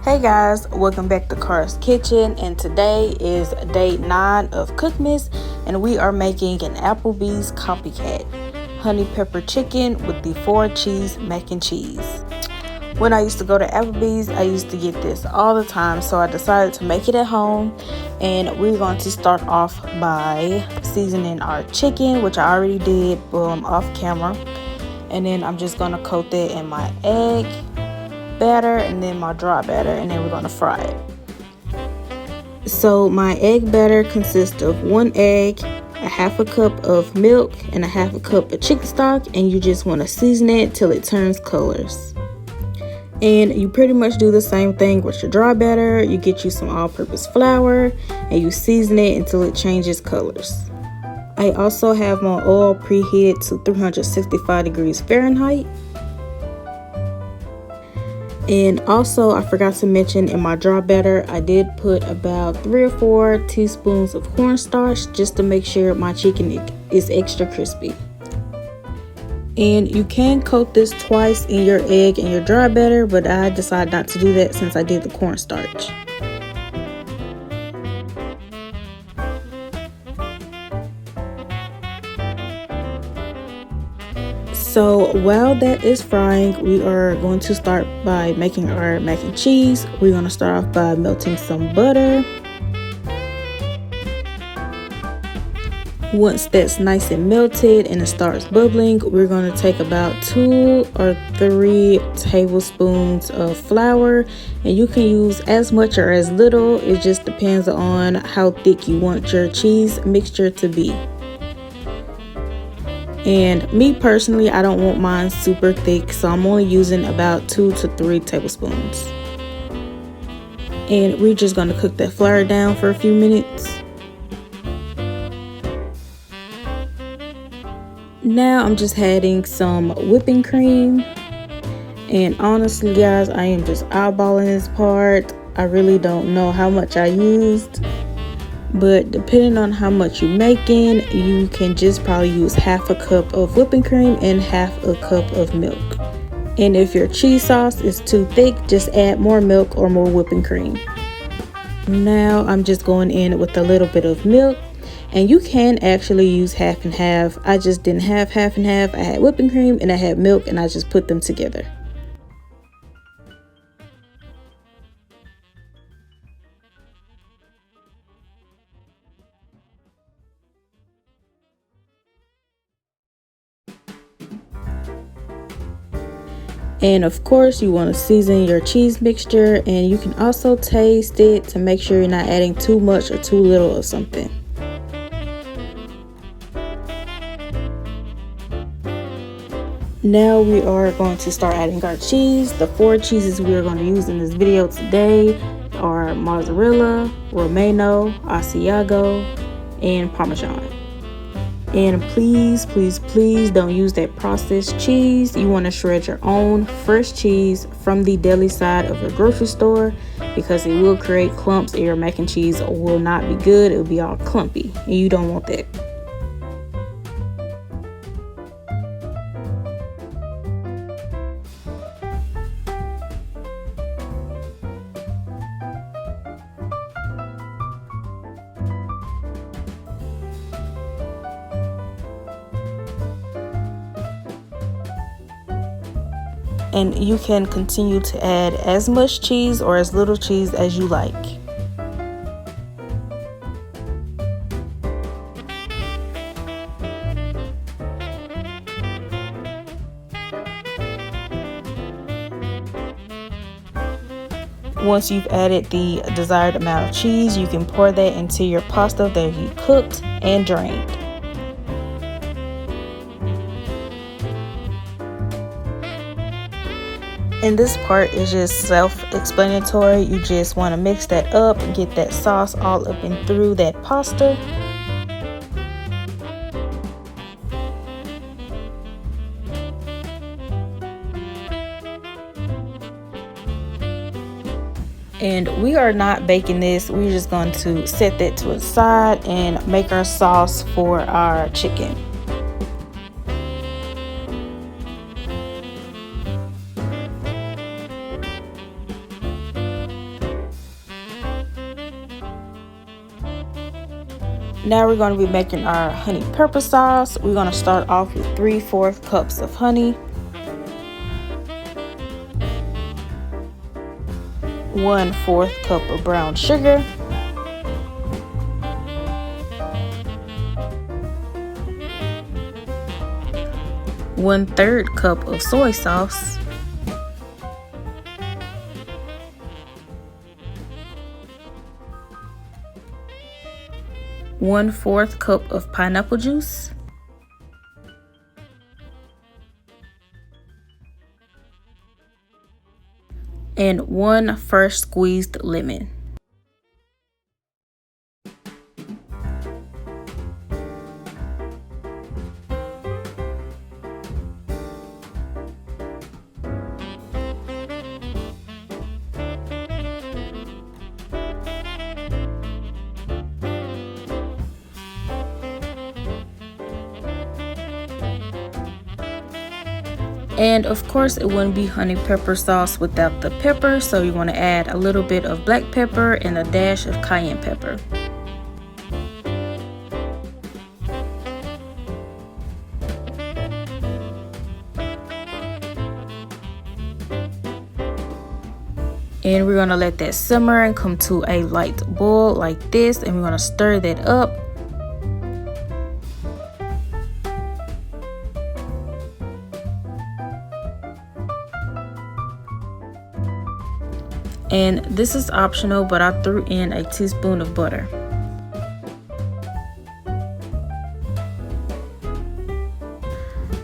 Hey guys, welcome back to Car's Kitchen, and today is day 9 of Cookmas, and we are making an Applebee's Copycat honey pepper chicken with the 4 cheese mac and cheese. When I used to go to Applebee's, I used to get this all the time, so I decided to make it at home. And we're going to start off by seasoning our chicken, which I already did off camera, and then I'm just going to coat that in my egg batter and then my dry batter, and then we're going to fry it. So my egg batter consists of 1 egg, a half a cup of milk, and a half a cup of chicken stock, and you just want to season it till it turns colors. And you pretty much do the same thing with your dry batter. You get you some all-purpose flour and you season it until it changes colors. I also have my oil preheated to 365 degrees Fahrenheit. And also, I forgot to mention, in my dry batter, I did put about 3 or 4 teaspoons of cornstarch just to make sure my chicken is extra crispy. And you can coat this twice in your egg and your dry batter, but I decided not to do that since I did the cornstarch. So while that is frying, we are going to start by making our mac and cheese. We're going to start off by melting some butter. Once that's nice and melted and it starts bubbling, we're going to take about 2 or 3 tablespoons of flour, and you can use as much or as little. It just depends on how thick you want your cheese mixture to be. And me personally, I don't want mine super thick, so I'm only using about 2 to 3 tablespoons. And we're just going to cook that flour down for a few minutes. Now I'm just adding some whipping cream. And honestly guys, I am just eyeballing this part. I really don't know how much I used, but depending on how much you're making, you can just probably use half a cup of whipping cream and half a cup of milk. And if your cheese sauce is too thick, just add more milk or more whipping cream. Now I'm just going in with a little bit of milk, and you can actually use half and half. I just didn't have half and half. I had whipping cream and I had milk, and I just put them together. And of course, you want to season your cheese mixture, and you can also taste it to make sure you're not adding too much or too little of something. Now we are going to start adding our cheese. The 4 cheeses we are going to use in this video today are Mozzarella, Romano, Asiago, and Parmesan. And please don't use that processed cheese. You want to shred your own fresh cheese from the deli side of your grocery store, because it will create clumps and your mac and cheese will not be good. It will be all clumpy, and you don't want that. And you can continue to add as much cheese or as little cheese as you like. Once you've added the desired amount of cheese, you can pour that into your pasta that you cooked and drained. And this part is just self-explanatory. You just want to mix that up and get that sauce all up and through that pasta. And we are not baking this. We're just going to set that to the side and make our sauce for our chicken. Now we're going to be making our honey pepper sauce. We're going to start off with 3/4 cups of honey, 1/4 cup of brown sugar, 1/3 cup of soy sauce, 1/4 cup of pineapple juice, and 1 fresh squeezed lemon. And of course, it wouldn't be honey pepper sauce without the pepper, so you want to add a little bit of black pepper and a dash of cayenne pepper. And we're going to let that simmer and come to a light boil like this, and we're going to stir that up. And this is optional, but I threw in a teaspoon of butter.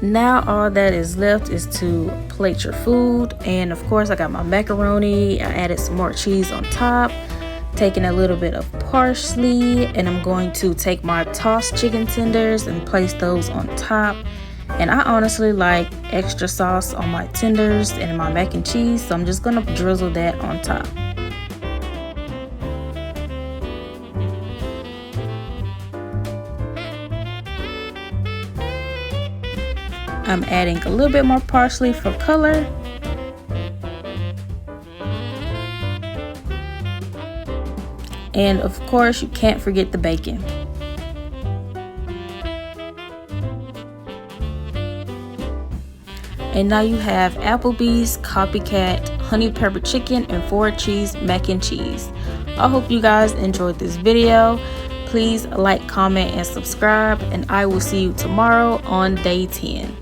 Now all that is left is to plate your food, and of course I got my macaroni. I added some more cheese on top, taking a little bit of parsley, and I'm going to take my tossed chicken tenders and place those on top. And I honestly like extra sauce on my tenders and my mac and cheese, so I'm just gonna drizzle that on top. I'm adding a little bit more parsley for color. And of course, you can't forget the bacon. And now you have Applebee's Copycat honey pepper chicken and 4 cheese mac and cheese. I hope you guys enjoyed this video. Please like, comment, and subscribe, and I will see you tomorrow on day 10.